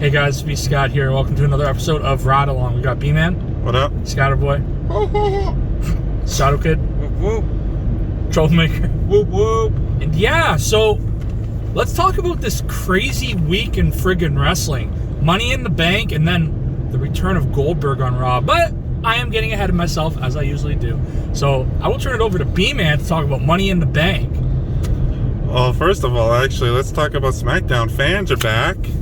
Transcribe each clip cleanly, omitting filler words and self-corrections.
Hey guys, it's Scott here. Welcome to another episode of Ride Along. We got Bman. What up? Scatboi. Shadow Kid. Whoop whoop. Troublemaker. Whoop whoop. And yeah, so let's talk about this crazy week in friggin' wrestling. Money in the Bank and then the return of Goldberg on Raw. But I am getting ahead of myself, as I usually do. So I will turn it over to Bman to talk about Money in the Bank. Well, first of all, actually, let's talk about SmackDown. Fans are back. Yeah.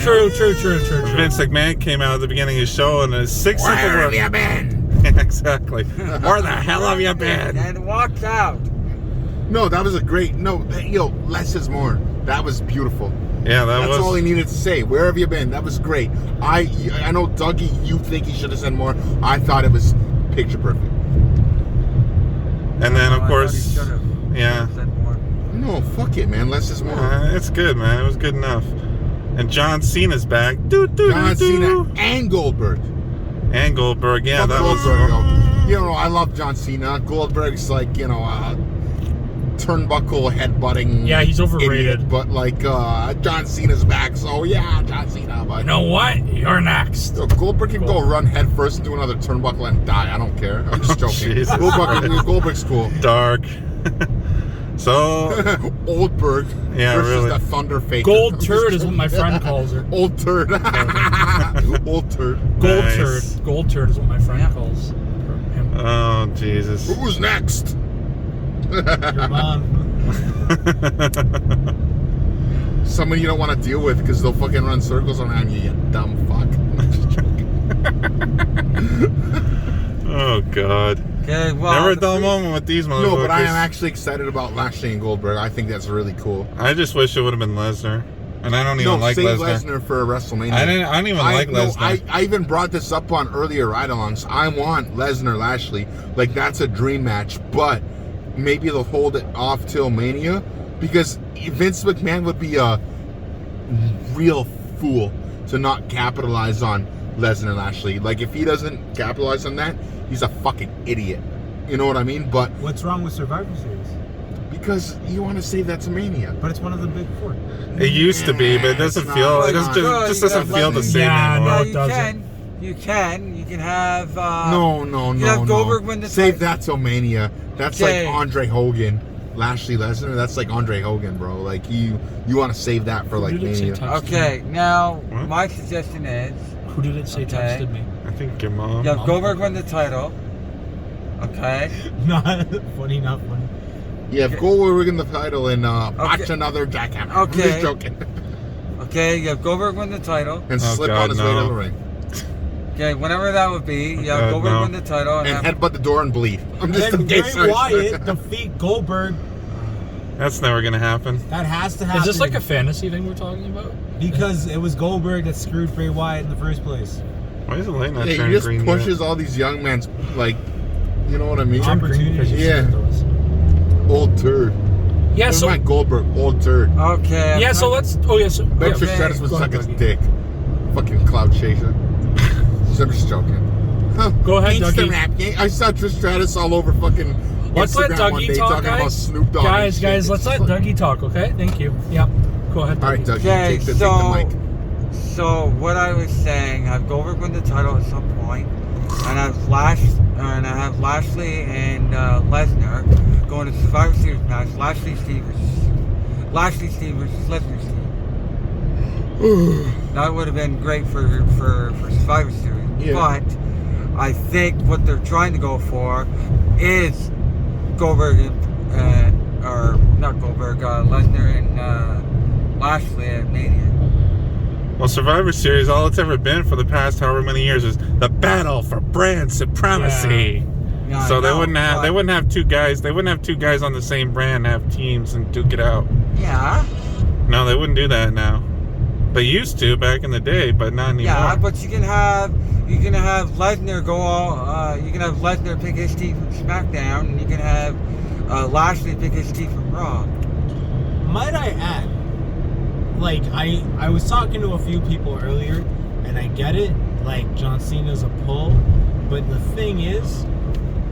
True. Vince McMahon came out at the beginning of his show and his six Where simple have words. you been? Exactly. Where the hell have you been? And walked out. No, that was a great. Less is more. That was beautiful. Yeah, That's all he needed to say. Where have you been? That was great. I know, Dougie, you think he should have said more. I thought it was picture perfect. And then, of I course, thought he should've yeah. said more. No, fuck it, man. Less is more. It's good, man. It was good enough. And John Cena's back. John Cena and Goldberg. And Goldberg. Yeah, Fuck that Goldberg, was. I love John Cena. Goldberg's like, turnbuckle headbutting. Yeah, he's overrated. Idiot, but John Cena's back, so yeah, John Cena. But You know what? You're next. Goldberg can go run head first into another turnbuckle and die. I don't care. I'm just joking. Jesus Goldberg's cool. Dark. So, Oldberg Yeah, versus really. the Thunder Faker. Gold turd is what my friend calls her. Old turd. Old turd. Gold Nice. turd. Gold turd is what my friend calls him. oh, Jesus. Who's next? Your mom. Someone you don't want to deal with because they'll fucking run circles around you, you dumb fuck. I'm just joking. Oh, God. Okay, well. Never a dull moment with these motherfuckers. No, but I am actually excited about Lashley and Goldberg. I think that's really cool. I just wish it would have been Lesnar. And I don't even like save Lesnar. Lesnar for WrestleMania. I don't even like Lesnar. I even brought this up on earlier ride-alongs. I want Lesnar Lashley. Like, that's a dream match, but maybe they'll hold it off till Mania because Vince McMahon would be a real fool to not capitalize on Lesnar Lashley. Like, if he doesn't capitalize on that, he's a fucking idiot. You know what I mean? But What's wrong with Survivor Series? because you want to save that to Mania. But it's one of the big four. It used to be, but it doesn't It's feel. not. It just It's doesn't not. feel the same Yeah, anymore. no, Yeah, it doesn't. You can have. No. you have Goldberg win the Save title. that till Mania. That's Okay. like Andre Hogan, Lashley Lesnar. That's like Andre Hogan, bro. Like you want to save that for like Who did it say Mania. texted Okay, now What? my suggestion is me? Who did it say Okay. texted me? I think your mom. you have Goldberg win the title. Okay. Not funny, not funny. You have Goldberg in the title and watch Okay. another jackhammer. I'm Okay. just joking. Okay, you have Goldberg win the title. And Oh, slip God, on his way no. to the ring. Okay, whenever that would be, you have God, Goldberg no. win the title And have, headbutt the door and bleed. I'm just And in case. Bray Wyatt defeat Goldberg. That's never gonna happen. That has to happen. Is this like a fantasy thing we're talking about? Because it was Goldberg that screwed Bray Wyatt in the first place. Why is the light not Yeah, he turning just green pushes all these young men's like, you know what I mean? Opportunity. Yeah. Old turd. Yeah, Never so mind Goldberg, old turd. Okay. yeah, so let's. Oh yeah, so Bet your Okay, Stratus would go suck ahead, his Dougie. dick. Fucking cloud chaser. I'm just joking. Huh, Go ahead, Gangsta Dougie. rap gang. I saw Trish Stratus all over fucking Let's let Instagram one Dougie day talk, talking about guys. Snoop Dogg. and Guys, shit. let's let Dougie talk, okay? Thank you. Yep. Go ahead, Dougie. All right, Dougie, Okay, take the so mic. so what I was saying, have Goldberg win the title at some point, and have Lashley and Lesnar going to Survivor Series match. Lashley Steve versus Lesnar Steve. That would have been great for Survivor Series. Yeah. But I think what they're trying to go for is Goldberg or not Goldberg, Lesnar and Lashley at Mania. Well, Survivor Series, all it's ever been for the past however many years is the battle for brand supremacy. Yeah, I So they know, wouldn't but- have two guys. They wouldn't have two guys on the same brand have teams and duke it out. Yeah. No, they wouldn't do that now. They used to back in the day, but not anymore. Yeah, but you can have Lesnar go all. You can have Lesnar pick his team from SmackDown, and you can have Lashley pick his team from Raw. Might I add, like, I was talking to a few people earlier, and I get it, like, John Cena's a pull, but the thing is,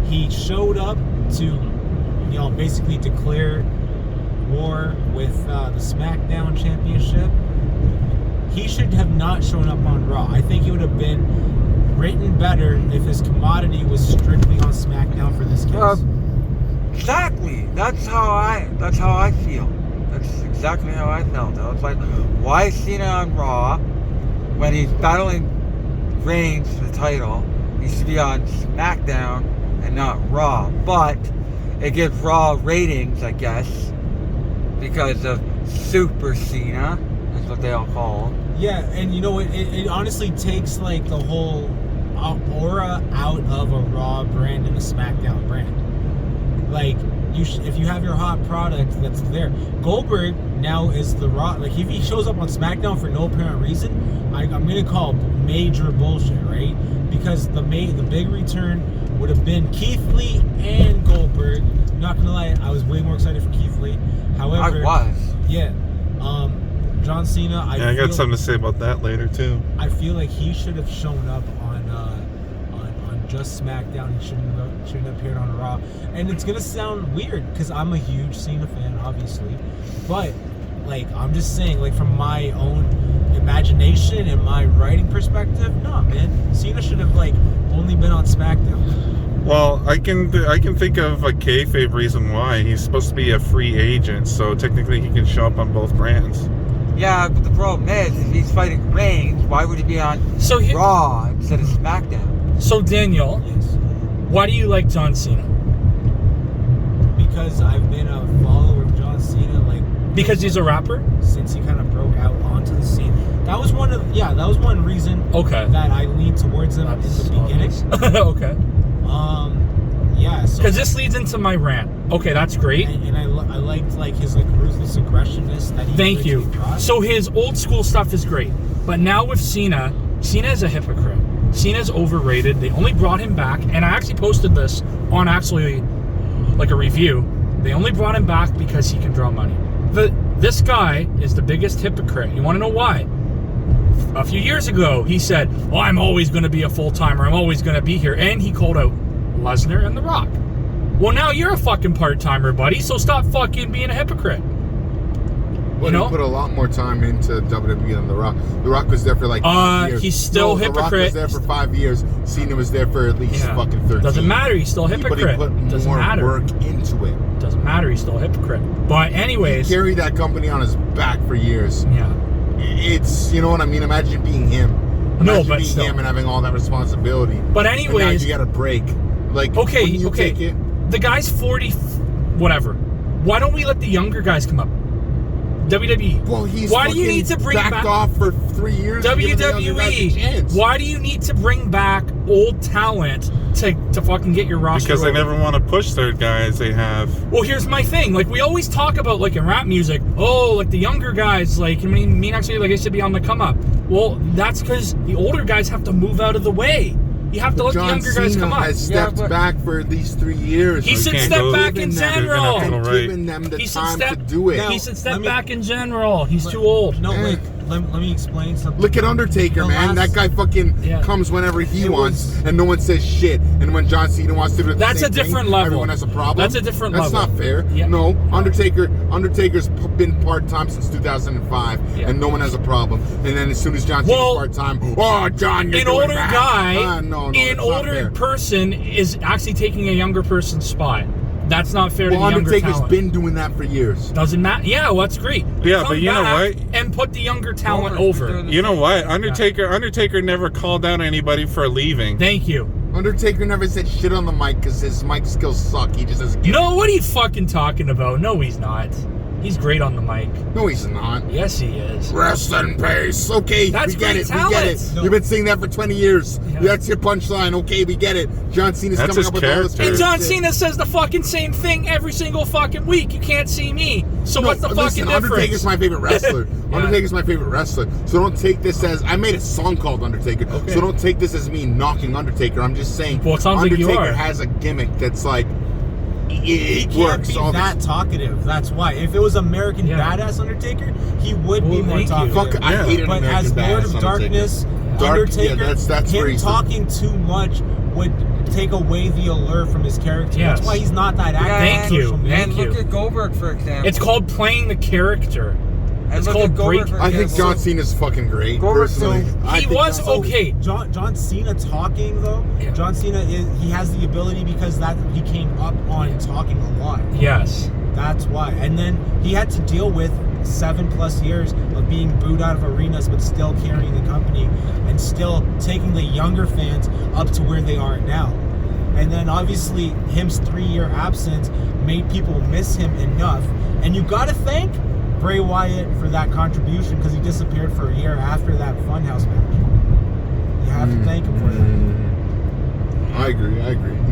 he showed up to, basically declare war with the SmackDown Championship. He should have not shown up on Raw. I think he would have been written better if his commodity was strictly on SmackDown for this case. Exactly. That's how I feel. That's exactly how I felt. I was like, why is Cena on Raw when he's battling Reigns for the title? He should be on SmackDown and not Raw. But it gives Raw ratings, I guess, because of Super Cena. That's what they all call him. Yeah, and you know what? It honestly takes like the whole aura out of a Raw brand and a SmackDown brand. Like, if you have your hot product that's there, Goldberg now is the Raw. Like, if he shows up on SmackDown for no apparent reason, I'm gonna call major bullshit, right? Because the big return would have been Keith Lee and Goldberg. I'm not gonna lie, I was way more excited for Keith Lee. However, I was. Yeah. John Cena. I got something to say about that later too. I feel like he should have shown up on just SmackDown. He shouldn't have appeared on Raw. And it's gonna sound weird because I'm a huge Cena fan, obviously. But like, I'm just saying, like, from my own imagination and my writing perspective, no, man, Cena should have like only been on SmackDown. Well, I can think of a kayfabe reason why. He's supposed to be a free agent, so technically he can show up on both brands. Yeah, but the problem is, if he's fighting Reigns, why would he be on Raw instead of SmackDown? So Daniel, Yes. why do you like John Cena? Because I've been a follower of John Cena, like, Because he's a rapper? since he kind of broke out onto the scene. That was one reason Okay. that I leaned towards him in the beginning. Okay. Yeah. So, Because this leads into my rant. Okay, that's great. and I liked like his like ruthless aggressiveness that he Thank you. brought. So his old school stuff is great. But now with Cena is a hypocrite. Cena's overrated. They only brought him back, and I actually posted this on actually like a review. They only brought him back because he can draw money. This guy is the biggest hypocrite. You want to know why? A few years ago, he said, "Well, I'm always going to be a full-timer. I'm always going to be here." And he called out Lesnar and The Rock. Well, now you're a fucking part-timer, buddy, so stop fucking being a hypocrite. But he put a lot more time into WWE than The Rock. The Rock was there for like 5 years. He's still The Rock hypocrite. was there for 5 years. Cena was there for at least fucking 13. Doesn't matter. He's still a hypocrite. But he put Doesn't more matter. work into it. Doesn't matter. He's still a hypocrite. But anyways, He carried that company on his back for years. yeah. It's, you know what I mean? Imagine being him. No, Imagine but being still. him and having all that responsibility. But And now anyways, you got a break. Like, okay, wouldn't you okay. take it? The guy's 40, whatever. Why don't we let the younger guys come up? WWE. Well, he's Why do you fucking need to bring backed back off for 3 years? giving the younger guys a chance. WWE? Why do you need to bring back old talent to fucking get your roster? Because they over? never want to push their guys they have. Well, here's my thing. Like, we always talk about, like, in rap music, oh, like, the younger guys, like, me actually, like, I should be on the come up. Well, that's because the older guys have to move out of the way. You have to let the younger guys come up. Has stepped back for at least 3 years. He should can't step go- back in Giving them- general. They're gonna have to And giving them the He should time step- to do it. He should step let me- back in general. He's too old. No, Eh. wait. Let me explain something. Look at Undertaker, The man. last- That guy fucking Yeah. comes whenever he It wants, was- and no one says shit. And when John Cena wants to do the That's same a different thing, level. everyone has a problem. That's a different level. That's not fair. Yeah. No, Undertaker's been part-time since 2005, Yeah. and no one has a problem. And then as soon as John Cena's Well, part-time, oh, John, you're An doing older that. guy, No, an that's not older fair. person is actually taking a younger person's spot. That's not fair Well, to the younger Undertaker's talent. been doing that for years. Doesn't matter. Yeah, well, that's great. Yeah, Come but you know back what? And put the younger talent Well, over. we're You know what? Undertaker never called out anybody for leaving. Thank you. Undertaker never said shit on the mic because his mic skills suck. He just doesn't get No, what are you fucking talking about? No, he's not. He's great on the mic. it. No, he's not. Yes, he is. Wrestling pace. Okay, That's we get great it. We talent. get it. No. You've been saying that for 20 years. Yeah. That's your punchline. Okay, we get it. John Cena's That's coming his up with all this. character. And John shit. Cena says the fucking same thing every single fucking week. You can't see me. So No, what's the listen, fucking difference? Undertaker's my favorite wrestler. Yeah. Undertaker's my favorite wrestler. So don't take this as I made a song called Undertaker. Okay. So don't take this as me knocking Undertaker. I'm just saying. Well, it sounds like you Undertaker are. has a gimmick that's like He it can't works. be All that this. talkative. That's why. If it was American Yeah. Badass Undertaker, he would Well, be more thank you. talkative. Fuck, I Yeah. hate an But American as Lord Badass of Undertaker. Darkness, Dark- Undertaker, yeah, that's him where he's the- talking too much would take away the allure from his character. Yes. That's why he's not that active. Thank on you. social media. Thank And look you. at Goldberg, for example. It's called playing the character. It's look called at Goldberg, break- for I think example. John Cena's fucking great. Goldberg, Personally, so I He think was John- okay. John Cena talking though. Yeah. John Cena he has the ability because that he came up on talking a lot. Yes. That's why. And then he had to deal with 7+ years of being booed out of arenas, but still carrying the company and still taking the younger fans up to where they are now. And then obviously him's 3-year absence made people miss him enough. And you got to thank Bray Wyatt for that contribution because he disappeared for a year after that Funhouse match. You have to thank him for that. I agree.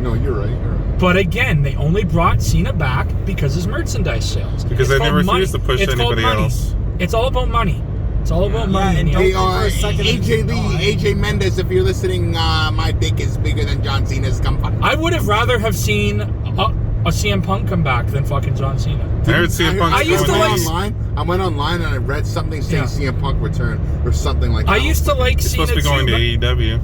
No, you're right. But again, they only brought Cena back because his merchandise sales. Because It's they called refuse to push It's called anybody money. else. It's all about money. It's all about money. and Neil. don't Hey, think for a second AJ that- Lee, AJ Mendez, if you're listening, my dick is bigger than John Cena's. Come fuck. I would have rather have seen a CM Punk come back than fucking John Cena. I heard CM Punk's I used to going like- in. I went online and I read something saying CM Punk return or something like that. I used to like He's Cena supposed to be going to too. AEW.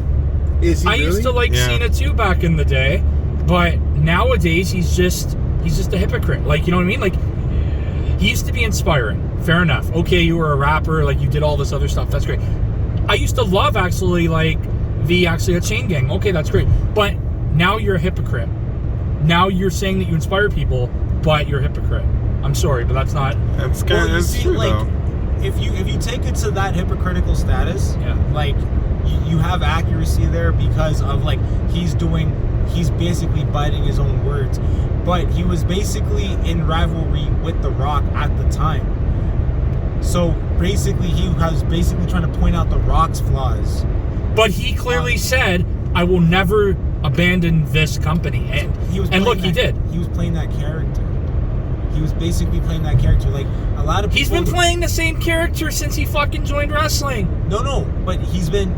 Is he I really? used to like Yeah. Cena too back in the day, but nowadays he's just a hypocrite. Like, you know what I mean? Like, he used to be inspiring. Fair enough. Okay, you were a rapper, like you did all this other stuff. That's great. I used to love actually like a chain gang. Okay, that's great. But now you're a hypocrite. Now you're saying that you inspire people, but you're a hypocrite. I'm sorry, but that's not. That's Well, kind you of see, true like, though. if you take it to that hypocritical status, Yeah. like you have accuracy there because of like he's basically biting his own words, but he was basically in rivalry with The Rock at the time. So basically, he was basically trying to point out The Rock's flaws. But he clearly said, "I will never abandon this company," and Playing look, he that- did. He was playing that character. He was basically playing that character. Like a lot of people. He's been playing the same character since he fucking joined wrestling. No, but he's been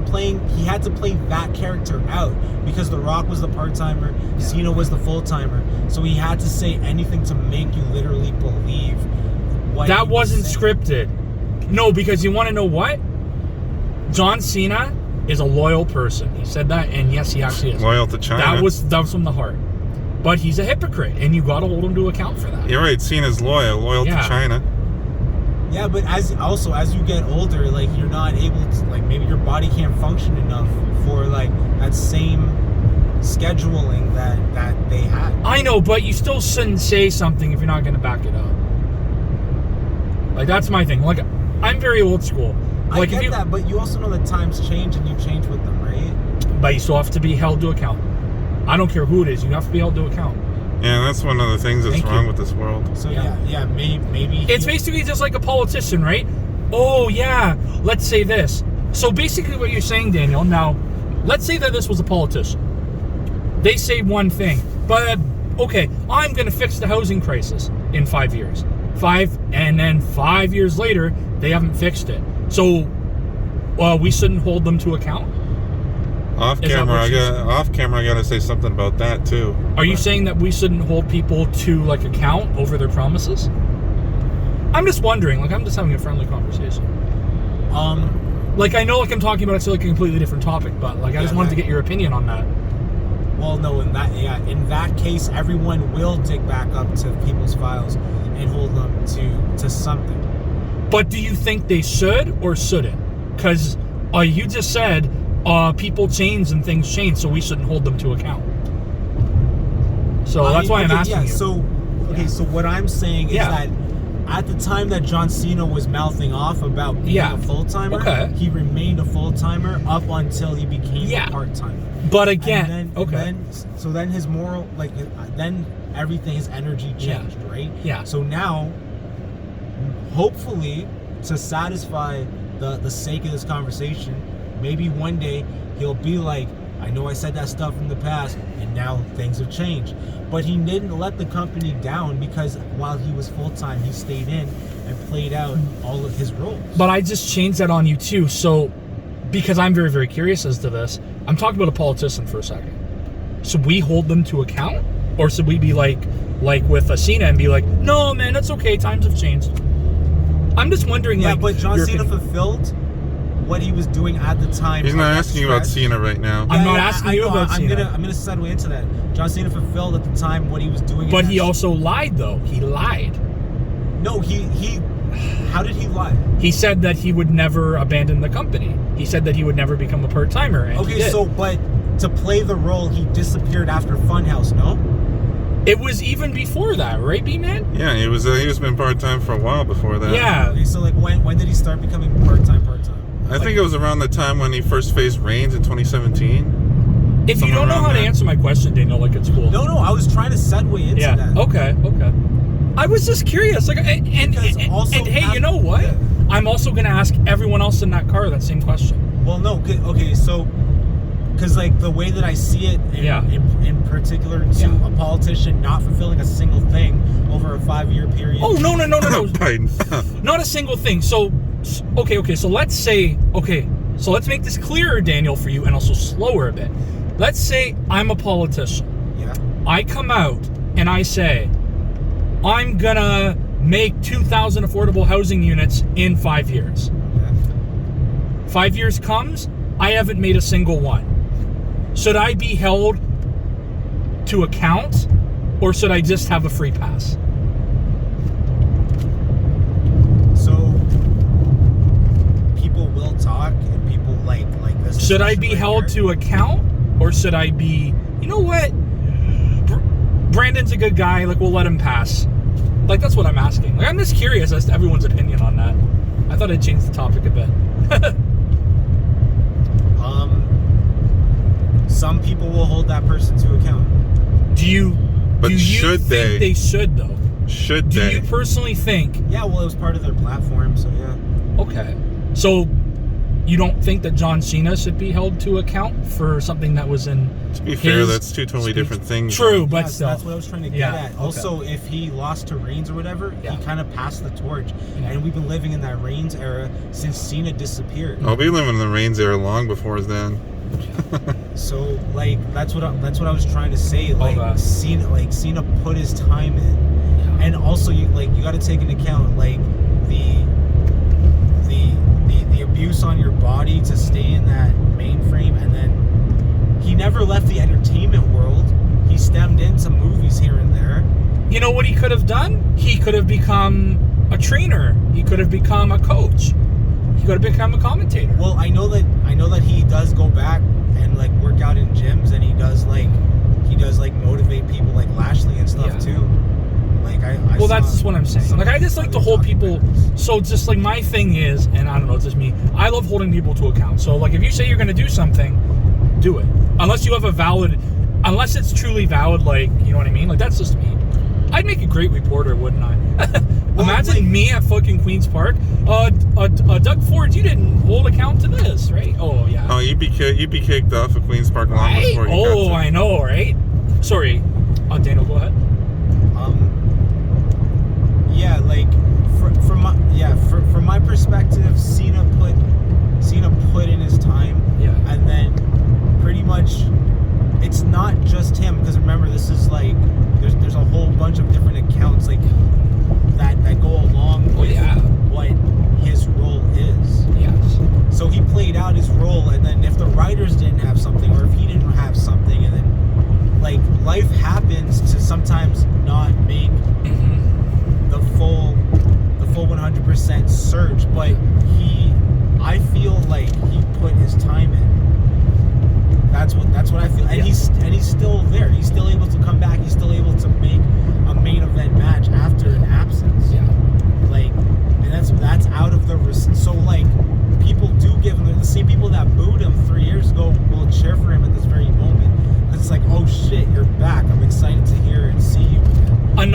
playing. He had to play that character out because The Rock was the part-timer, Cena was the full-timer. So he had to say anything to make you literally believe what That he was wasn't saying. scripted. No, because you want to know what? John Cena is a loyal person. He said that, and yes, he actually is. Loyal to China. That was from the heart. But he's a hypocrite, and you got to hold him to account for that. You're right. Cena's loyal Yeah. to China. Yeah, but as you get older, like you're not able to, like maybe your body can't function enough for like that same scheduling that they had. I know, but you still shouldn't say something if you're not going to back it up. Like, that's my thing. Like, I'm very old school. I Like, get if you, that, but you also know that times change and you change with them, right? but you still have to be held to account. I don't care who it is. You have to be held to account. Yeah, that's one of the things that's Thank wrong you. with this world. So Yeah. yeah, maybe It's basically just like a politician, right? Oh, yeah, let's say this. So basically what you're saying, Daniel, now, let's say that this was a politician. They say one thing, but, okay, I'm going to fix the housing crisis in 5 years. And then 5 years later, they haven't fixed it. So, we shouldn't hold them to account? Off Is that camera, what I gotta say something about that too. Are you saying that we shouldn't hold people to, like, account over their promises? I'm just wondering, like, I'm just having a friendly conversation. Like, I know, like, I'm talking about it's like a completely different topic, but, like, I just wanted to get your opinion on that. Well, no, in that case, everyone will dig back up to people's files and hold them to something. But do you think they should or shouldn't? Because you just said people change and things change, so we shouldn't hold them to account. So that's why I'm asking you. So what I'm saying is Yeah. that at the time that John Cena was mouthing off about being a full-timer, Okay. he remained a full-timer up until he became a part-timer. But again, And then his moral, like, then everything, his energy changed, right? Yeah. So now, hopefully, to satisfy the sake of this conversation, maybe one day he'll be like, I know I said that stuff in the past, and now things have changed. But he didn't let the company down because while he was full-time, he stayed in and played out all of his roles. But I just changed that on you too. So, because I'm very, very curious as to this, I'm talking about a politician for a second. Should we hold them to account? Or should we be like with Cena and be like, no, man, that's okay, times have changed. I'm just wondering, Yeah, like... but John your Cena opinion. fulfilled what he was doing at the time. He's of not that asking you about stretch. Cena right now. I'm not asking you about I'm Cena. gonna segue into that. John Cena fulfilled at the time what he was doing. But in he that also lied, though. He lied. No, he How did he lie? He said that he would never abandon the company. He said that he would never become a part-timer. And he Okay, did. so but to play the role, he disappeared after Funhouse. No. It was even before that, right, Bman? Yeah, he was been part-time for a while before that. Yeah. Okay, so like when did he start becoming part-time? I think it was around the time when he first faced Reigns in 2017. If you don't know how to answer my question, Daniel, like it's cool. No, I was trying to segue into Yeah. that. Okay. I was just curious, like, and also hey, you know what? Yeah. I'm also gonna ask everyone else in that car that same question. Well, no, okay, so because like the way that I see it, in particular to a politician not fulfilling a single thing over a 5-year period. Oh no! Biden. Not a single thing. So, okay. So let's make this clearer, Daniel, for you, and also slower a bit. Let's say I'm a politician. Yeah. I come out and I say, I'm gonna make 2,000 affordable housing units in 5 years. Yeah. 5 years comes, I haven't made a single one. Should I be held to account, or should I just have a free pass? So people will talk, and people like this. Should I be held to account, or should I be, you know what? Brandon's a good guy, like we'll let him pass. Like that's what I'm asking. Like I'm just curious as to everyone's opinion on that. I thought I'd change the topic a bit. Some people will hold that person to account. Do you should think they should though? Should Do they? you personally think? Yeah, well, it was part of their platform, so yeah. Okay. So you don't think that John Cena should be held to account for something that was in To be fair, that's two totally different things. True, though. but Yes, still. that's what I was trying to get Yeah, at. okay. Also, if he lost to Reigns or whatever, Yeah. he kind of passed the torch. Yeah. And we've been living in that Reigns era since Cena disappeared. I'll be living in the Reigns era long before then. So, like, that's what I was trying to say. Like, Okay. Cena put his time in, and also you got to take into account like the abuse on your body to stay in that mainframe, and then he never left the entertainment world. He stemmed into movies here and there. You know what he could have done? He could have become a trainer. He could have become a coach. He could have become a commentator. Well, I know that he does go back and like work out in gyms, and he does motivate people like Lashley and stuff Yeah. too. Like I Well, saw that's what I'm saying. some Like, I just like to hold people. So, just like my thing is, and I don't know, it's just me. I love holding people to account. So, like, if you say you're going to do something, do it. Unless you have unless it's truly valid. Like, you know what I mean? Like, that's just me. I'd make a great reporter, wouldn't I? Imagine me at fucking Queen's Park. Doug Ford, you didn't hold account to this, right? Oh yeah. Oh, you'd be kicked off of Queen's Park long Right? before you got Oh, to. I know, right? Sorry. Daniel, go ahead. Yeah, like from my perspective, Cena put in his time. Yeah. And then pretty much it's not just him, because remember, this is like there's a whole bunch of different accounts like that go along with what his role is. Yes. So he played out his role, and then if the writers didn't have something, or if he didn't have something, and then like life happens to sometimes not make the full 100% surge, but I feel like he put his time in. That's what I feel, and he's still there. He's still able to come back. He's still able to make a main event match after an absence. Yeah. Like, and that's out of the so like people do give him the same people that booed him 3 years ago will cheer for him at this very moment, because it's like, oh shit, you're back. I'm excited to hear and see you again. I'm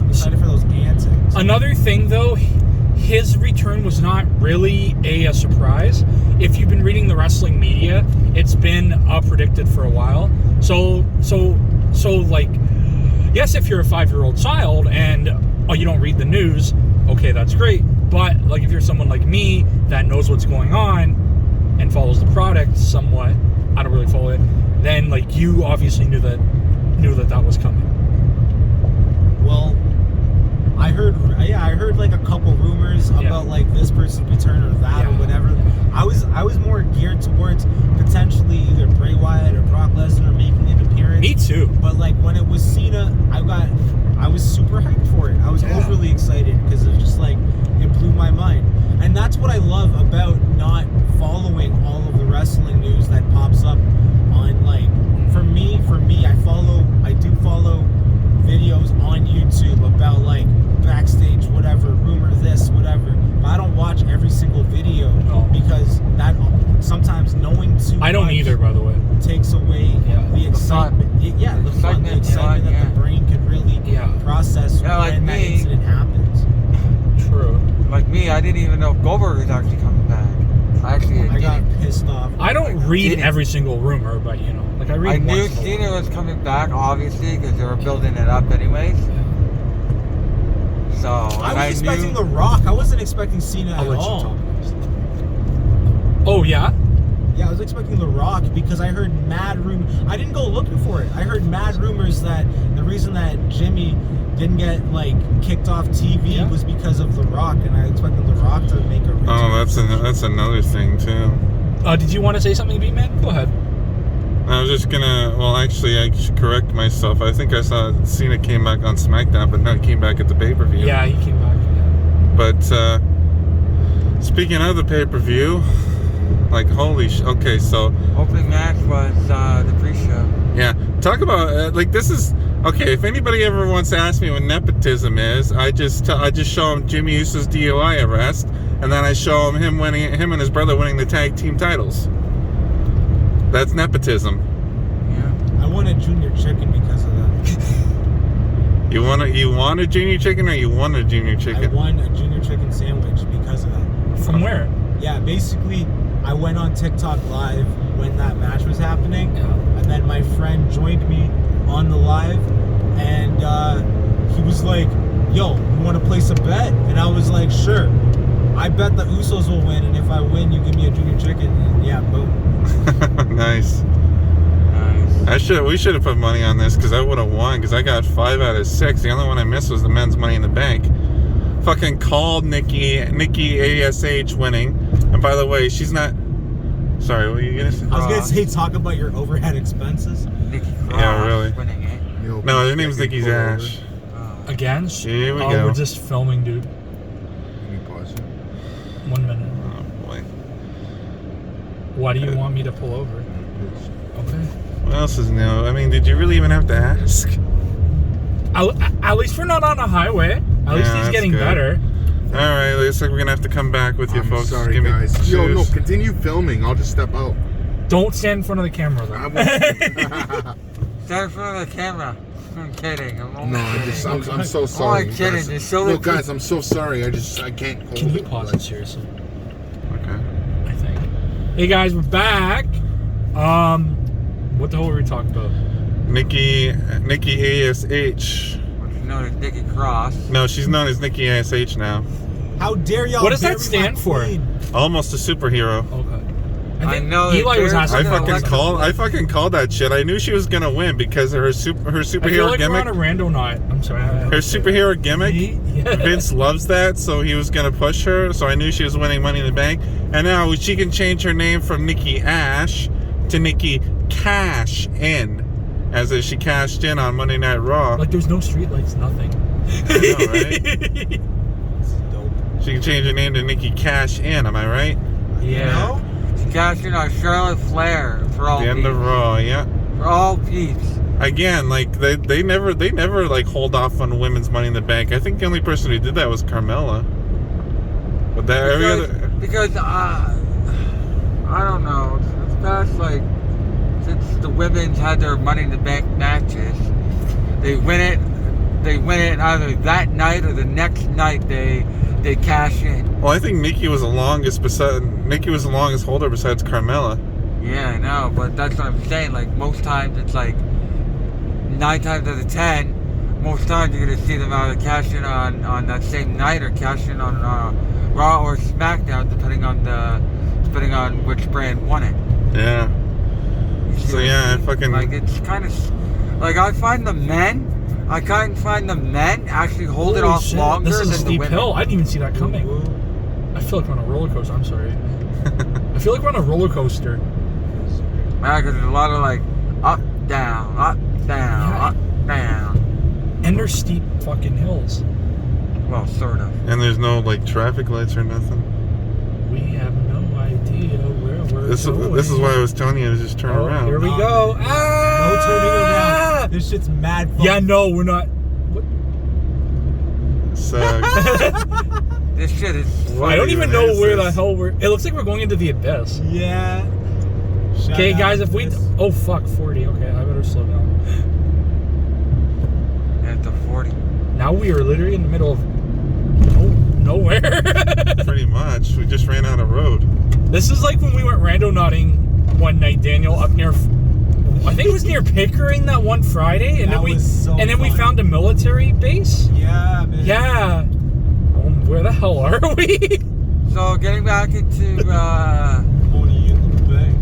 excited for those antics. Another thing, though, his return was not really a surprise. If you've been reading the wrestling media, it's been predicted for a while. So like, yes, if you're a 5-year-old child and you don't read the news, okay, that's great. But like, if you're someone like me that knows what's going on and follows the product somewhat, I don't really follow it. Then like, you obviously knew that was coming. Well, I heard like a couple rumors about like this person's return or that or whatever. I was more geared towards potentially either Bray Wyatt or Brock Lesnar making an appearance. Me too. But like when it was Cena, I was super hyped for it. I was overly excited, because it was just like, it that's what I love about not following all of the wrestling news that pops up on, like, for me, I do follow videos on YouTube about, like, backstage, whatever, rumor this, whatever. But I don't watch every single video because that sometimes knowing too I don't much either, by the way. takes away the excitement. The fun, the excitement that the brain could really process when that incident happens. True. Like me, I didn't even know Goldberg was actually coming back. I got pissed off. I don't read every single rumor, but you know, like I read. I knew once in a Cena while. was coming back, obviously, because they were building it up anyways. So I was expecting The Rock. I wasn't expecting Cena I'll at let all. you talk. Oh yeah. Yeah, I was expecting The Rock because I heard mad rumors. I didn't go looking for it. I heard mad rumors that the reason that Jimmy didn't get, like, kicked off TV was because of The Rock, and I expected The Rock to make a return. Oh, that's another thing too. Did you want to say something, Bman? Go ahead. I was just gonna. Well, actually, I should correct myself. I think I saw Cena came back on SmackDown, but no, he came back at the pay-per-view. Yeah, he came back. Yeah. But speaking of the pay-per-view, like holy okay, so opening match was the pre-show. yeah, talk about like this is okay. If anybody ever wants to ask me what nepotism is, I just show them Jimmy Uso's DUI arrest, and then I show him and his brother winning the tag team titles. That's nepotism. Yeah. I wanted Junior Chicken because of that. You want a junior chicken, or you want a junior chicken? I won a Junior Chicken sandwich because of that. From where? Yeah, basically, I went on TikTok live when that match was happening, and then my friend joined me on the live, and he was like, yo, you want to place a bet? And I was like, sure. I bet the Usos will win, and if I win, you give me a Junior Chicken, and yeah, boom. Nice. We should have put money on this because I would have won because I got 5 out of 6. The only one I missed was the men's Money in the Bank. Fucking called Nikki ASH winning. And by the way, she's not. Sorry, what were you gonna say? I was gonna say talk about your overhead expenses. Nikki Cross Yeah, really. winning it. No, her name's Nikki Ash. Again? Here we go. We're just filming, dude. Can you pause it? 1 minute. Oh boy. Why do you want me to pull over? Okay. What else is new? I mean, did you really even have to ask? At least we're not on a highway. At least he's that's getting good. better. Alright, looks like we're gonna have to come back with you I'm folks. sorry, Give me guys. Yo, no, shoes. continue filming. I'll just step out. Don't stand in front of the camera, I though. won't. Stand in front of the camera. I'm kidding. I'm only No, kidding. I'm so sorry. I'm kidding. guys. Just show No, the guys, I'm so sorry. I can't hold Can you it. pause it, seriously? Okay. I think. Hey, guys, we're back. What the hell were we talking about? Nikki ASH. known as Nikki Cross. No, she's known as Nikki ASH now. How dare y'all? What does that bury stand my for? queen? Almost a superhero. Okay. I think know that Eli was there's- asking. I fucking called that shit. I knew she was gonna win because of her I feel superhero like gimmick. we're on a rando night. I'm sorry. Her superhero gimmick. Yeah. Vince loves that, so he was gonna push her. So I knew she was winning Money in the Bank, and now she can change her name from Nikki Ash to Nikki Cash In, as if she cashed in on Monday Night Raw. Like there's no streetlights, nothing. I know, right? This is dope. She can change her name to Nikki Cash In. Am I right? You Yeah. know? She cashed in on Charlotte Flair for all The end of peeps. Raw. Yeah. For all peeps. Again, like they never like hold off on women's Money in the Bank. I think the only person who did that was Carmella. But that every other. Because I don't know. It's past like since the women's had their Money in the Bank matches, they win it either that night or the next night they cash in. Well, I think Nikki was the longest holder besides Carmella. Yeah, I know, but that's what I'm saying. Like most times it's like 9 times out of 10. Most times you're gonna see them either cash in on that same night or cash in on Raw or SmackDown, depending on which brand won it. Yeah. You see So what yeah, I I mean? fucking. Like it's kind of like I can't find the men actually hold it Holy off shit, longer this is a than the steep women. hill. I didn't even see that coming. I feel like we're on a roller coaster. I'm sorry. I feel like we're on a roller coaster. Yeah, because there's a lot of like up, down, up, down, Yeah. up, down. And they're steep fucking hills. Well, sort of. And there's no like traffic lights or nothing. This is why I was telling you to just turn around. Here we go. No turning around. This shit's mad fun. Yeah, no, we're not. What? So, This shit is. what I don't even know is where the this? hell we're. It looks like we're going into the abyss. Yeah. Shout Okay, out guys, if to we. this. Oh, fuck, 40. Okay, I better slow down. At the 40. Now we are literally in the middle of nowhere. Pretty much. We just ran out of road. This is like when we went rando-notting one night, Daniel, up near. I think it was near Pickering that one Friday, and That then we was so we fun. found a military base. Yeah, man. Yeah. Where the hell are we? So getting back into Money in the bank.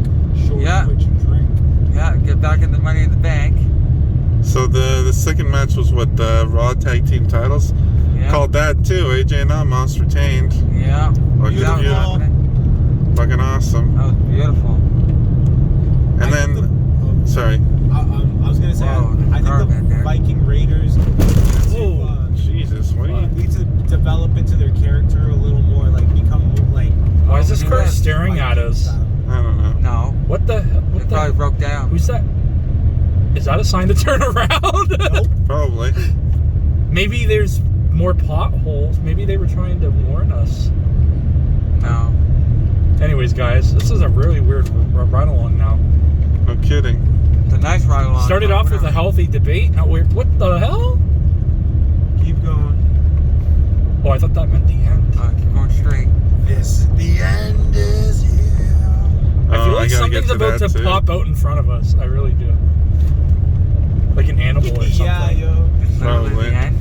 Show Yeah. you what you drink. get back in the Money in the Bank. So the second match was what, the Raw Tag Team titles? Yeah. Called that too. AJ and Omos retained. Yeah. Fucking That was beautiful. happening. Fucking awesome. That was beautiful. And I then, think sorry. I was gonna say, Whoa, I think Garmin the there. Viking Raiders Oh, Jesus, what are you? need to develop into their character a little more, like become like. why is this look car at that. staring at us? I don't know. No. What the hell? It What probably the? broke down. Who's that? Is that a sign to turn around? Nope. Probably. Maybe there's more potholes. Maybe they were trying to warn us. No. Anyways, guys, this is a really weird ride along now. No kidding. It's a nice ride along. Started off with a healthy debate. Now we're what the hell? Keep going. Oh, I thought that meant the end. Keep going straight. This the end is here. I feel like gotta something's get about to that, too. pop out in front of us. I really do. Like an animal or something. Yeah, yo. It's literally Probably. the end.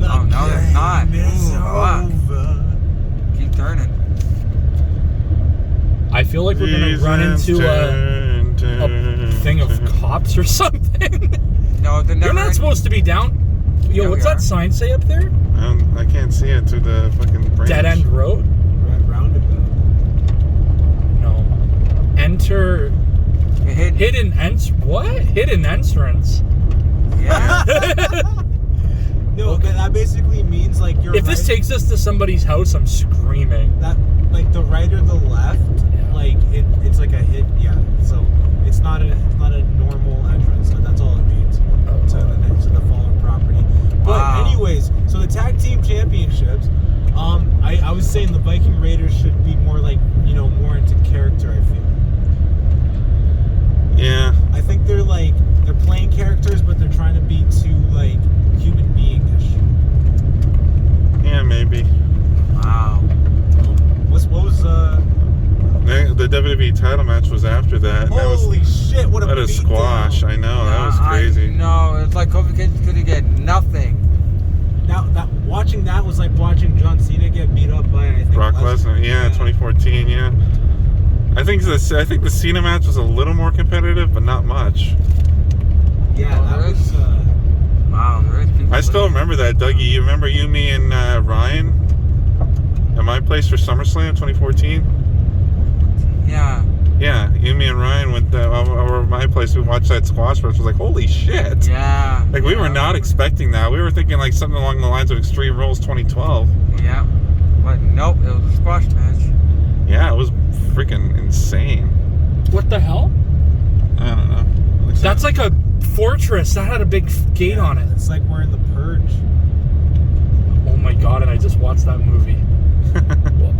The Oh, no, there's not. game is Ooh, fuck. over. Keep turning. I feel like we're gonna run into a thing of cops or something. No, the You're never not supposed to be down. Yo, Yeah, what's we that are. sign say up there? I can't see it through the fucking branch. Dead end road? Roundabout. No. Enter hidden what? Hidden entrance. Yeah. No, but that basically means like you're. If this takes us to somebody's house, I'm screaming. that, like the right or the left, like it's like a hit. Yeah, so it's not a normal entrance. So that's all it means to the fallen property. But Wow. anyways, so the tag team championships. I was saying the Viking Raiders should be more like more into character. I feel. Yeah. I think they're playing characters, but they're trying to be too like human being-ish. Yeah, maybe. Wow. What was The WWE title match was after that. and holy shit! What a that was beatdown. squash. I know, that was crazy. No, it's like Kofi Kingston's gonna get nothing. Now watching that was like watching John Cena get beat up by I think Brock Lesnar, yeah, 2014, yeah. I think the Cena match was a little more competitive, but not much. Yeah, Oh, that there was. is- Wow, there is people. I still remember that, Dougie. You remember you, me, and Ryan at my place for SummerSlam 2014? Yeah. Yeah, you, me, and Ryan went over at my place. We watched that squash match. I was like, holy shit! Yeah. Like we were not expecting that. We were thinking like something along the lines of Extreme Rules 2012. Yeah. But nope, it was a squash match. Yeah, it was freaking insane. What the hell? I don't know. That's like a fortress that had a big gate on it. It's like we're in the Purge. Oh my god, and I just watched that movie.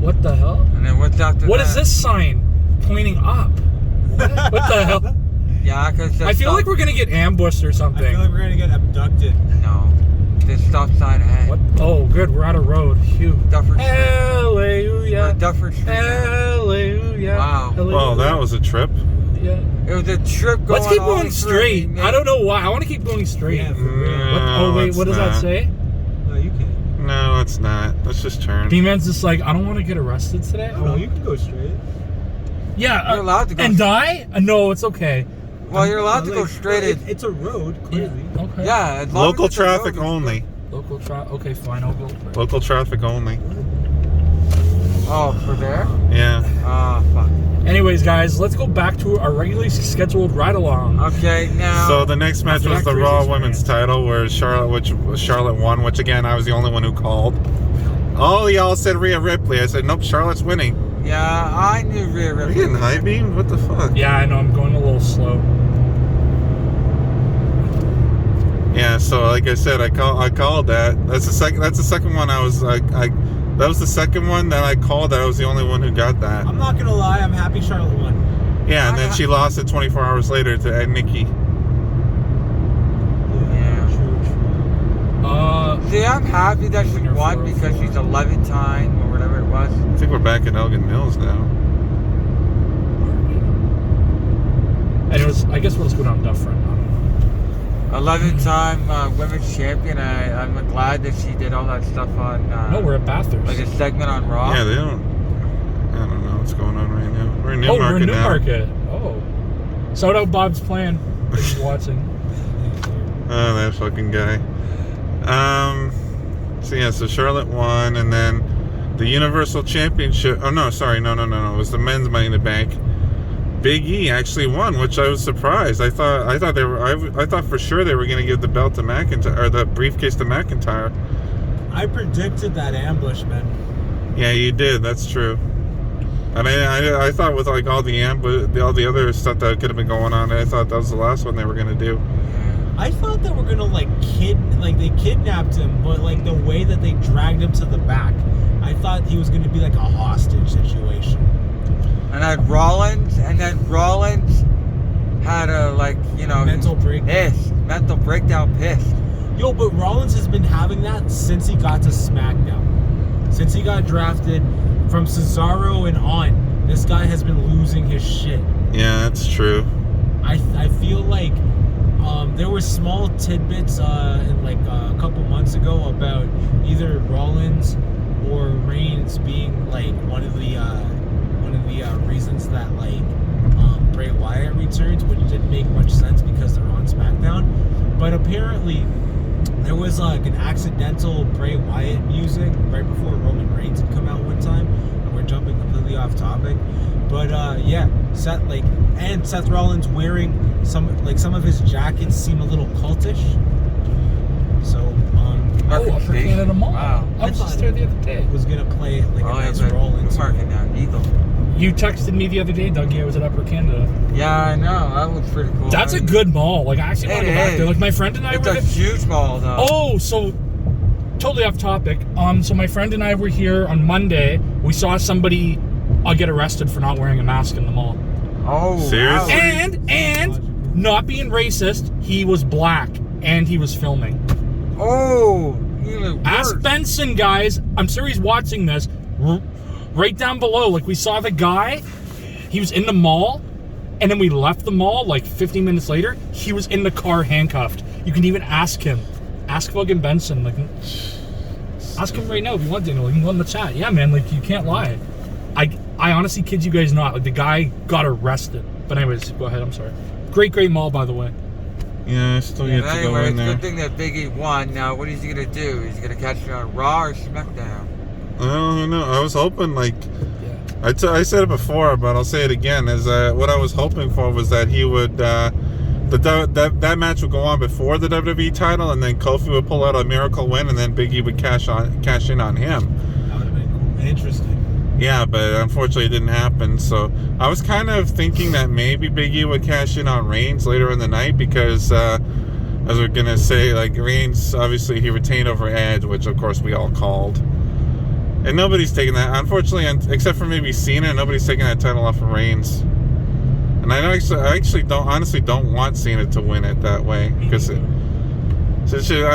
What the hell? And then what's after What that? is this sign pointing up? What the hell? Yeah, because I feel like we're gonna get ambushed or I feel something. like we're gonna get abducted. No. There's stop sign ahead. What? Oh, good, we're at a road. Phew. Duffer Street. Hallelujah. Duffer Street. Hallelujah. Wow. Well, that was a trip. Yeah. It was a trip going Let's keep all the going way straight. through. I don't know why. I want to keep going straight. Yeah, for real. What? Oh wait, let's what does that not. say? No, you can't. No, it's not. Let's just turn. Bman's just like, I don't want to get arrested today. Oh, no, you can go straight. Yeah. You're allowed to go and die? No, it's okay. Well, you're allowed to go Like, straight in. It's a road, clearly. Okay. Yeah, as long Local as it's a road, traffic it's only. Local traffic. Okay, fine. I'll go. For it. Local traffic only. Oh, for there? Yeah. Oh, fuck. Anyways, guys, let's go back to our regularly scheduled ride along. Okay, now. So the next match was the Factories Raw is Women's great. title, where Charlotte won. Which again, I was the only one who called. All y'all said Rhea Ripley. I said nope, Charlotte's winning. Yeah, I knew Rhea Are you Ripley. getting high beamed? What the fuck? Yeah, I know. I'm going a little slow. Yeah, so like I said, I called that. That's the second one that was the second one that I called that I was the only one who got that. I'm not gonna lie, I'm happy Charlotte won. Yeah, and then she lost it 24 hours later to Nikki. Yeah. True. See, I'm happy that she won because she's 11th time or whatever it was. I think we're back in Elgin Mills now. And it was, I guess we'll just go down different. I don't know. 11th time women's champion. I'm glad that she did all that stuff on. No, we're at Bathurst. Like a segment on Raw. Yeah, they don't. I don't know what's going on right now. We're in Newmarket we're in now. Newmarket. Oh. Shout out Bob's Plan. If he's watching. Oh, that fucking guy. So yeah, so Charlotte won, and then the Universal Championship. Oh no, sorry, no. It was the men's Money in the Bank. Big E actually won, which I was surprised. I thought for sure they were going to give the belt to McIntyre, or the briefcase to McIntyre. I predicted that ambush, man. Yeah, you did. That's true. And I thought with like all the other stuff that could have been going on, I thought that was the last one they were going to do. I thought they were gonna they kidnapped him, but like the way that they dragged him to the back, I thought he was gonna be like a hostage situation. And then Rollins had a Mental breakdown. mental breakdown pissed. Yo, but Rollins has been having that since he got to SmackDown. Since he got drafted from Cesaro and on, this guy has been losing his shit. Yeah, that's true. I feel like there were small tidbits like a couple months ago about either Rollins or Reigns being like one of the reasons that like Bray Wyatt returns, which didn't make much sense because they're on SmackDown. But apparently there was like an accidental Bray Wyatt music right before Roman Reigns had come out one time. We're jumping completely off topic, but yeah, Seth Rollins wearing some of his jackets seem a little cultish. So Upper Canada Mall. Wow. I was just there the other day. was gonna play like against Rollins. Market now, Eagle. You texted me the other day, Dougie. I was at Upper Canada. Yeah, I know. That was pretty cool. That's a good mall. Like, I actually want to go back there. Like, my friend and I It's were a huge mall, though. Oh, so totally off topic. So my friend and I were here on Monday. We saw somebody get arrested for not wearing a mask in the mall. Oh, Seriously? wow. And not being racist, he was black and he was filming. Oh, even worse. Ask Benson, guys. I'm sure he's watching this. Right down below, like we saw the guy. He was in the mall, and then we left the mall. Like 15 minutes later, he was in the car handcuffed. You can even ask him. Ask fucking Benson. Like, ask him right now if you want to. You can go in the chat. Yeah, man. Like, you can't lie. I honestly kid you guys not. Like, the guy got arrested. But anyways, go ahead. I'm sorry. Great mall, by the way. Yeah, I still get to go Anyway, in it's a there. good thing that Big E won. Now, what is he gonna do? He's gonna catch me on Raw or SmackDown? I don't know. I was hoping, like, Yeah. I said it before, but I'll say it again. Is what I was hoping for was that he would that match would go on before the WWE title, and then Kofi would pull out a miracle win, and then Big E would cash in on him. That would have been cool. Interesting. Yeah, but unfortunately it didn't happen. So I was kind of thinking that maybe Big E would cash in on Reigns later in the night because, as we're gonna say, like Reigns, obviously he retained over Edge, which of course we all called. And nobody's taking that, unfortunately, except for maybe Cena. Nobody's taking that title off of Reigns. And I actually don't want Cena to win it that way because I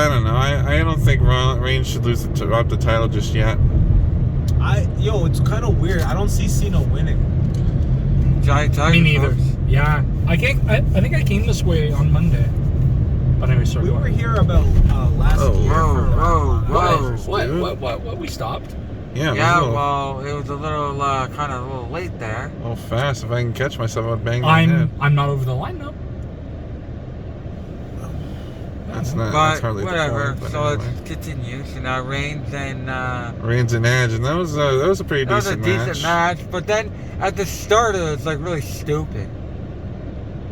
don't know. I don't think Reigns should drop the title just yet. It's kind of weird. I don't see Cena winning. Giant title. Me neither. folks. Yeah. I think I came this way on Monday. But anyway, sorry. We were here about last year. Whoa. What? We stopped? Yeah. Yeah, well, it was a little, kind of a little late there. A little fast. If I can catch myself, I'd bang my head. I'm not over the line now. That's not. But That's hardly whatever. the point. So But let's anyway. continue. So now Reigns and Reigns and Edge, and that was a pretty that was a decent decent match. But then at the start, it was like really stupid.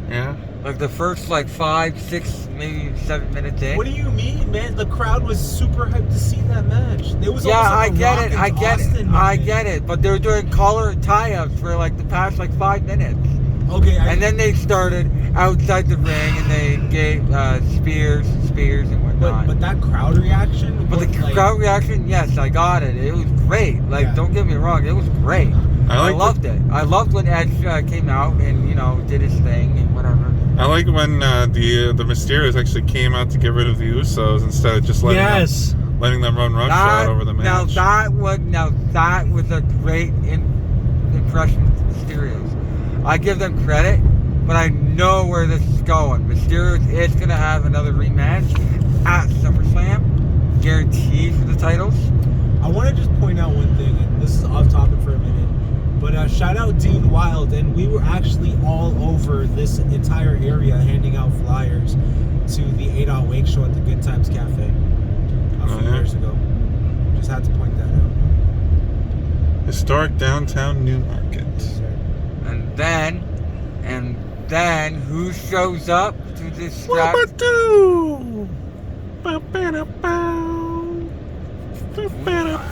Yeah. Like the first like 5, 6, maybe 7 minutes in. What do you mean, man? The crowd was super hyped to see that match. It was Yeah, almost I like a get Rock it. and I get it. Austin I moment. get it. But they were doing collar tie-ups for like the past like 5 minutes. Okay, And then they started outside the ring and they gave spears and whatnot. but that crowd reaction. But the was, like, crowd reaction, yes, I got it. It was great. Like, Yeah. don't get me wrong, it was great. I like loved it. I loved when Edge came out and, you know, did his thing and whatever. I like when the Mysterios actually came out to get rid of the Usos instead of just letting them run roughshod over the match. Now that was a great impression of Mysterios. I give them credit, but I know where this is going. Mysterios is going to have another rematch at SummerSlam, guaranteed for the titles. I want to just point out one thing, and this is off topic for a minute, but shout out Dean Wild, and we were actually all over this entire area handing out flyers to the 8 Wake Show at the Good Times Cafe a few years ago. Just had to point that out. Historic downtown Newmarket. And then who shows up to this strap?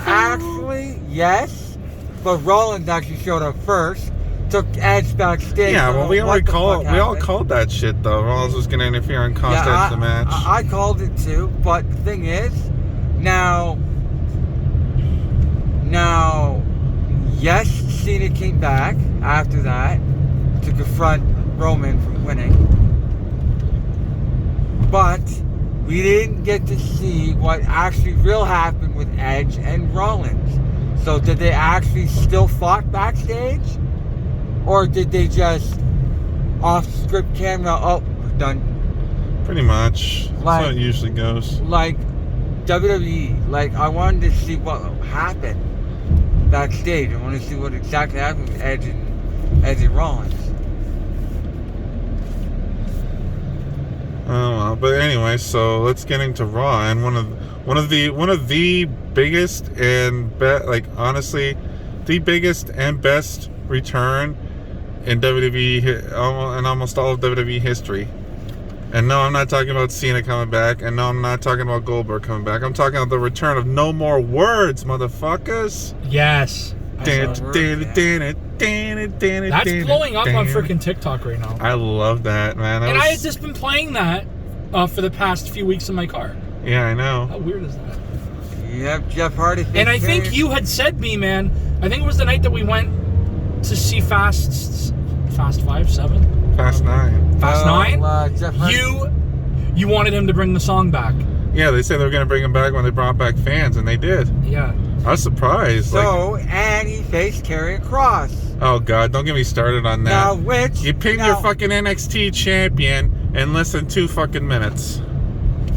Actually, yes, but Rollins actually showed up first. Took Edge backstage. Yeah, well, we all called called that shit though. Rollins was gonna interfere and cost Edge the match. I called it too, but the thing is, now, yes, Cena came back after that to confront Roman for winning, but we didn't get to see what actually real happened with Edge and Rollins. So did they actually still fought backstage? Or did they just off-script camera, oh, we're done? Pretty much. That's how it usually goes. Like WWE, like I wanted to see what happened backstage. I wanted to see what exactly happened with Edge and Rollins. Oh well, but anyway, so let's get into Raw, and one of the biggest and honestly, the biggest and best return in WWE and almost all of WWE history. And no, I'm not talking about Cena coming back, and no, I'm not talking about Goldberg coming back. I'm talking about the return of No More Words, motherfuckers. Yes. That's blowing up on freaking TikTok right now. I love that, man. And I had just been playing that for the past few weeks in my car. Yeah, I know. How weird is that? Yep, Jeff Hardy. And I think you had said, Bman, I think it was the night that we went to see Fast 5, 7? Fast 9. Fast 9? Jeff Hardy. You wanted him to bring the song back. Yeah, they said they were going to bring him back when they brought back fans, and they did. Yeah. I was surprised. And he faced Karrion Kross. Oh, God, don't get me started on that. Now, you pin your fucking NXT champion in less than 2 fucking minutes.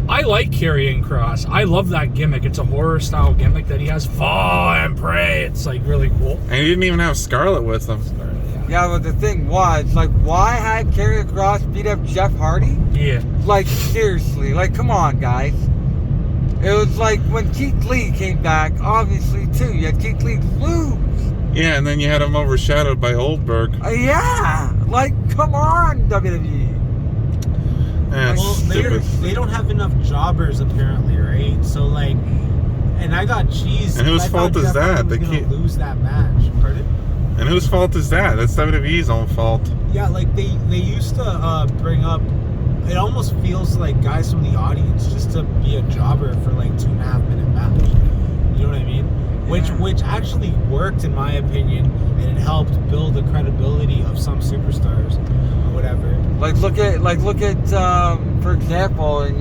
I like Karrion Kross. I love that gimmick. It's a horror-style gimmick that he has. Fall and pray. It's, like, really cool. And he didn't even have Scarlett with him. Yeah, but the thing was, like, why had Karrion Kross beat up Jeff Hardy? Yeah. Like, seriously. Like, come on, guys. It was like when Keith Lee came back, obviously, too. You had Keith Lee lose. Yeah, and then you had him overshadowed by Oldberg. Yeah. Like, come on, WWE. Well, they don't have enough jobbers, apparently, right? So, like, and I got cheese. And whose fault is that? They can't lose that match. Pardon? And whose fault is that? That's WWE's own fault. Yeah, like they used to bring up. It almost feels like guys from the audience just to be a jobber for like 2.5 minute match. You know what I mean? Yeah. Which actually worked in my opinion, and it helped build the credibility of some superstars or whatever. Like look at for example in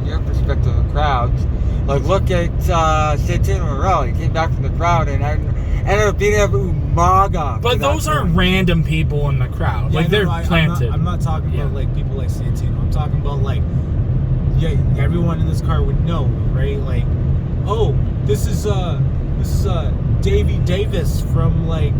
your perspective of crowds. Like look at Santino Morelli. He came back from the crowd and ended up beating up Umaga. But those are random people in the crowd. Yeah, like they're planted. I'm not talking about like people like Santino. I'm talking about like everyone in this car would know, right? Like, oh, this is Davey Davis from like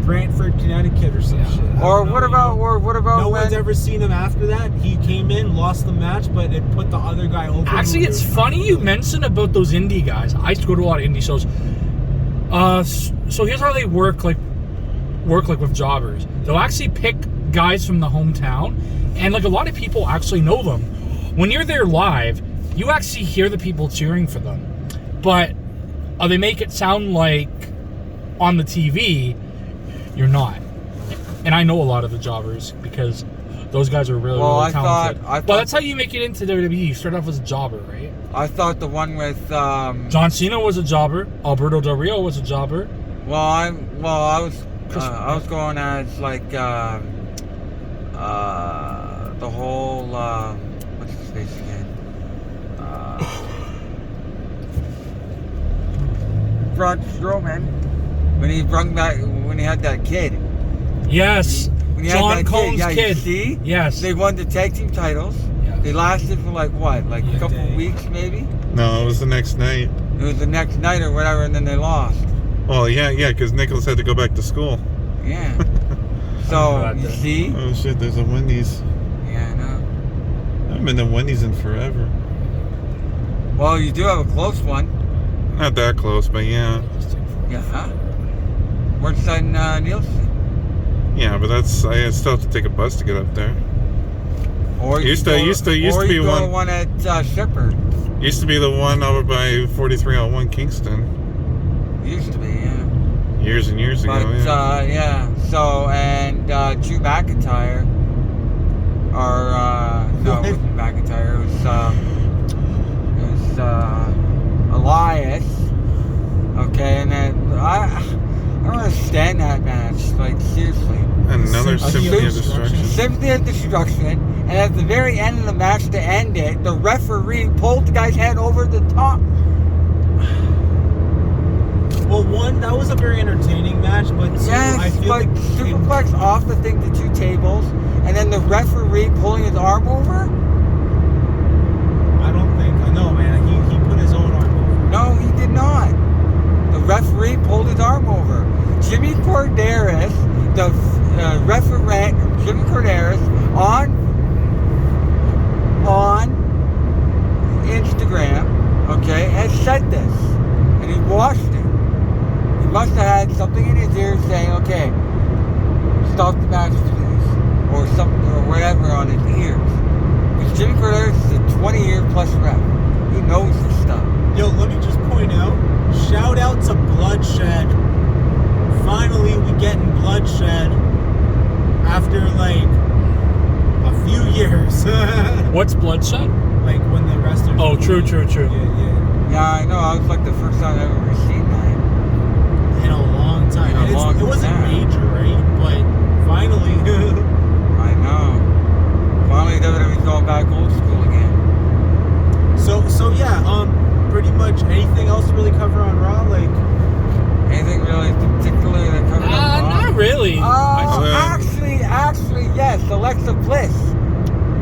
Brantford, Connecticut or some shit. Or what about no one's ever seen him after that. He came in, lost the match, but it put the other guy over. Actually, it's funny you mentioned about those indie guys. I used to go to a lot of indie shows. So here's how they work like with jobbers. They'll actually pick guys from the hometown, and like a lot of people actually know them. When you're there live, you actually hear the people cheering for them, but they make it sound like on the TV you're not. And I know a lot of the jobbers because those guys are really, really talented. But that's how you make it into WWE. You start off as a jobber, right? I thought the one with John Cena was a jobber. Alberto Del Rio was a jobber. I was going as like the whole what's his face again? Braun Strowman when he had that kid. Yes. When he John had that Combs' kid. kid. See? Yes. They won the tag team titles. Yes. They lasted for like what? Like a couple day. weeks maybe? No, it was the next night. It was the next night or whatever, and then they lost. Well, yeah, because Nicholas had to go back to school. Yeah. I So, remember that you day. see? Oh shit, there's a Wendy's. Yeah, I know. I haven't been to Wendy's in forever. Well, you do have a close one. Not that close, but yeah. Yeah, huh? Where's Nielsen? Yeah, but I still have to take a bus to get up there. Or you Used go, to or be you go one at Shepherd. used to be the one over by 4301 Kingston. Used to be, yeah. Years and years ago, But yeah. yeah. So and Drew McIntyre, or no, it wasn't McIntyre. It was Elias. Okay, and then I don't understand that match. Like seriously. Another Symphony Symphony of of Destruction. Symphony of Destruction, and at the very end of the match to end it, the referee pulled the guy's head over the top. Well, one, that was a very entertaining match, but two, I Yes, feel but like superplex off the thing to two tables, and then the referee pulling his arm over? I don't think, I know, man. He put his own arm over. No, he did not. The referee pulled his arm over. Jimmy Corderas, the referee, Jimmy Corderas, on Instagram, okay, has said this, and he watched it. He must have had something in his ear saying, okay, stop the match, please, or something, or whatever on his ears. Because Jimmy Corderas is a 20-year plus rep. He knows this stuff. Yo, let me just point out, shout out to Bloodshed. Finally, we getting Bloodshed after like a few years. What's Bloodshed? Like when the wrestlers. Oh, true. Yeah. Yeah, I know. I was like the first time I've ever seen that. In a long time. In a And long it wasn't time. major, right? But finally. I know. Finally, WWE's going back old school again. So yeah. Pretty much anything else to really cover on Raw, like. Anything really particularly that covered up? Not really. Actually, yes. Alexa Bliss.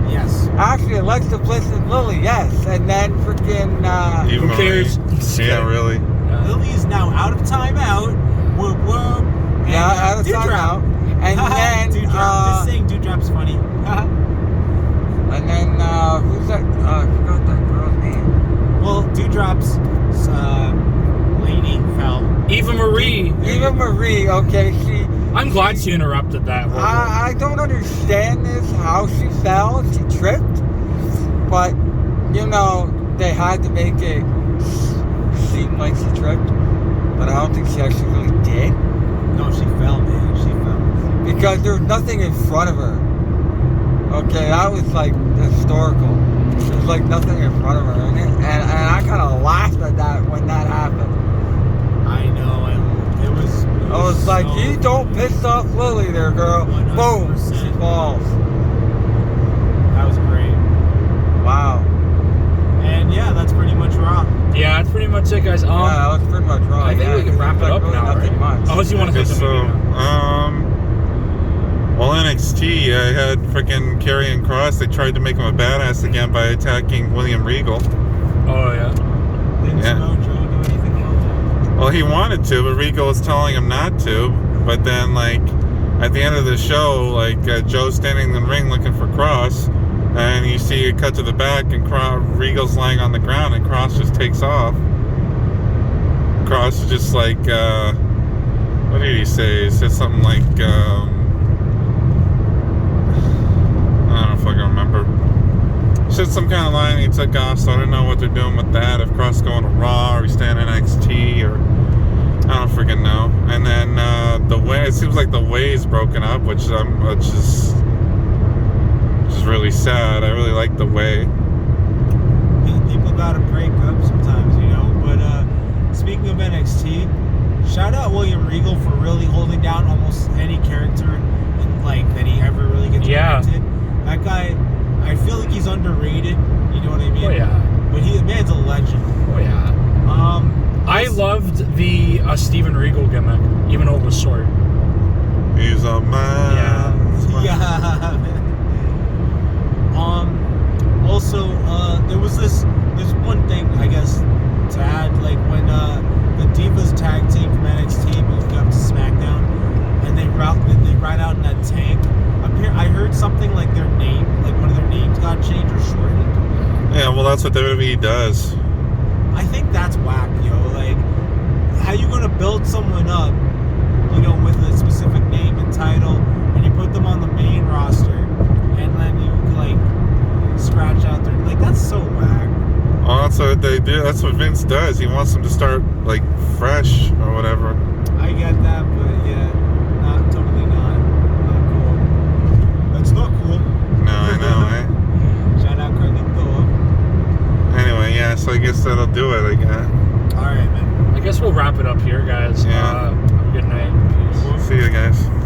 Yes. Actually, Alexa Bliss and Lily, yes. And then freaking. Eve Who Marie. cares? Yeah, really. Lily is now out of timeout. Whoop whoop. Yeah, out of timeout. And then. Dewdrop. Just saying Dewdrop's funny. And then, who's that? I forgot that girl's name. Well, Dewdrop's lady fell. Eva Marie. Eva Marie, okay, I'm glad she interrupted that. I don't understand this, how she fell, she tripped, but, you know, they had to make it seem like she tripped, but I don't think she actually really did, No, she fell, man. She fell. because there was nothing in front of her. Okay, that was, like, historical. There was, like, nothing in front of her, and I kind of laughed at that when that happened. I know. It was. I was like, so you don't piss off Lily there, girl. Boom, 100%. she falls. That was great. Wow. And yeah, that's pretty much Raw. Yeah, that's pretty much it, guys. Yeah, that was pretty much wrong. I think we can wrap it up really now, nothing right? much. Unless you want to say Guess something. so. Well, NXT, I had freaking Karrion Kross. They tried to make him a badass again by attacking William Regal. Oh, yeah. Didn't Yeah. Samoa Joe do anything else? Well, he wanted to, but Regal was telling him not to. But then, like, at the end of the show, like, Joe's standing in the ring looking for Kross, and you see it cut to the back, and Regal's lying on the ground, and Kross just takes off. Kross is just like, what did he say? He said something like, said some kind of line. He took off, so I don't know what they're doing with that. If Cross going to Raw, or he's staying in NXT, or I don't freaking know. And then the way it seems like the way is broken up, which is really sad. I really like the way. People gotta break up sometimes, you know. But speaking of NXT, shout out William Regal for really holding down almost any character in like that he ever really gets presented. That guy, I feel like he's underrated. You know what I mean? Oh yeah. But the man's a legend. Oh yeah. I loved the Steven Regal gimmick, even though it was short. He's a man. Yeah. Also, there's one thing I guess to add, like when the Divas tag team from NXT moved up to SmackDown, and they ride out in that tank. I heard something like their name, like one of their names got changed or shortened. Yeah, well, that's what WWE does. I think that's whack, yo. Like, how you gonna build someone up, you know, with a specific name and title, and you put them on the main roster, and then you like scratch out their like that's so whack. Well, that's what they do. That's what Vince does. He wants them to start like fresh or whatever. I get that, but yeah, not cool. That's not cool. No, I know, eh? Shout out Carlito. Anyway, yeah. So I guess that'll do it. I guess. All right, man. I guess we'll wrap it up here, guys. Yeah. Have a good night. Peace. See you guys.